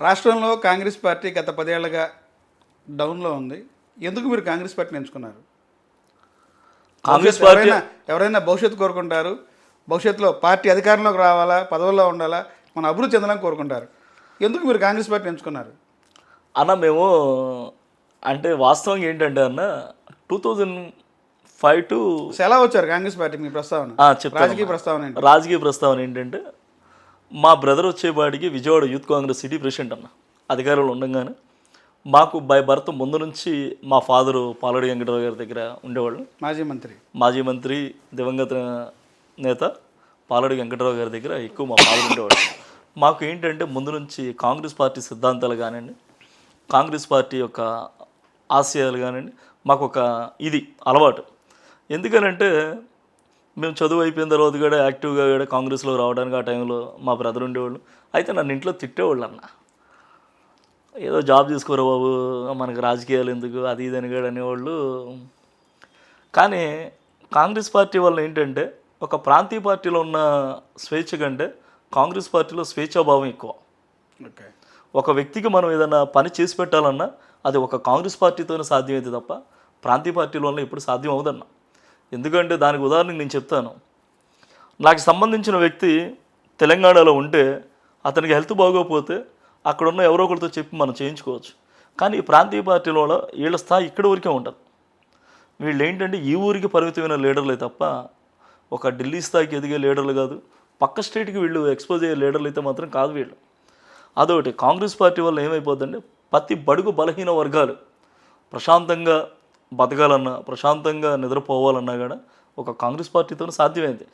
రాష్ట్రంలో కాంగ్రెస్ పార్టీ గత 10 ఏళ్లుగా డౌన్లో ఉంది. ఎందుకు మీరు కాంగ్రెస్ పార్టీని ఎంచుకున్నారు? కాంగ్రెస్ పార్టీ ఎవరైనా భవిష్యత్తు కోరుకుంటారు. భవిష్యత్తులో పార్టీ అధికారంలోకి రావాలా, పదవుల్లో ఉండాలా, మన అభివృద్ధి చెందాలని కోరుకుంటారు. ఎందుకు మీరు కాంగ్రెస్ పార్టీని ఎంచుకున్నారు? అన్న మేము అంటే వాస్తవంగా ఏంటంటే అన్న 2005 టు అసలు ఎలా వచ్చారు కాంగ్రెస్ పార్టీ? మీ ప్రస్తావన చెప్తాను. రాజకీయ ప్రస్తావన ఏంటి? రాజకీయ ప్రస్తావన ఏంటంటే మా బ్రదర్ వచ్చేపాటికి Vijayawada youth Congress city president అన్న అధికారంలో ఉండగానే మాకు బై బర్త్ ముందు నుంచి మా ఫాదరు పాలడి వెంకటరావు గారి దగ్గర ఉండేవాళ్ళు. మాజీ మంత్రి దివంగత నేత పాలడి వెంకటరావు గారి దగ్గర ఎక్కువ మా ఫాదర్ ఉండేవాళ్ళు. మాకు ఏంటంటే ముందు నుంచి కాంగ్రెస్ పార్టీ సిద్ధాంతాలు కానివ్వండి, కాంగ్రెస్ పార్టీ యొక్క ఆశయాలు కానివ్వండి, మాకు ఒక ఇది అలవాటు. ఎందుకనంటే మేము చదువు అయిపోయిన తర్వాత కూడా యాక్టివ్గా కూడా కాంగ్రెస్లో రావడానికి ఆ టైంలో మా బ్రదర్ ఉండేవాళ్ళు. అయితే నన్ను ఇంట్లో తిట్టేవాళ్ళు అన్న, ఏదో జాబ్ చేసుకోరా బాబు, మనకు రాజకీయాలు ఎందుకు, అది ఇది అని కూడా అనేవాళ్ళు. కానీ కాంగ్రెస్ పార్టీ వల్ల ఏంటంటే ఒక ప్రాంతీయ పార్టీలో ఉన్న స్వేచ్ఛ కంటే కాంగ్రెస్ పార్టీలో స్వేచ్ఛాభావం ఎక్కువ. ఒక వ్యక్తికి మనం ఏదైనా పని చేసి పెట్టాలన్నా అది ఒక కాంగ్రెస్ పార్టీతోనే సాధ్యమైతే తప్ప ప్రాంతీయ పార్టీల వల్ల ఎప్పుడు సాధ్యం అవుదన్న. ఎందుకంటే దానికి ఉదాహరణకు నేను చెప్తాను. నాకు సంబంధించిన వ్యక్తి తెలంగాణలో ఉంటే అతనికి హెల్త్ బాగోకపోతే అక్కడున్న ఎవరో ఒకరితో చెప్పి మనం చేయించుకోవచ్చు. కానీ ఈ ప్రాంతీయ పార్టీల వల్ల వీళ్ళ స్థాయి ఇక్కడి వరకే ఉంటుంది. వీళ్ళు ఏంటంటే ఈ ఊరికి పరిమితమైన లీడర్లే తప్ప ఒక ఢిల్లీ స్థాయికి ఎదిగే లీడర్లు కాదు, పక్క స్టేట్కి వీళ్ళు ఎక్స్పోజ్ అయ్యే లీడర్లు అయితే మాత్రం కాదు వీళ్ళు. అదొకటి. కాంగ్రెస్ పార్టీ వల్ల ఏమైపోద్దంటే ప్రతి బడుగు బలహీన వర్గాలు ప్రశాంతంగా బతకాలన్నా, ప్రశాంతంగా నిద్రపోవాలన్నా కూడా ఒక కాంగ్రెస్ పార్టీతో సాధ్యమైంది.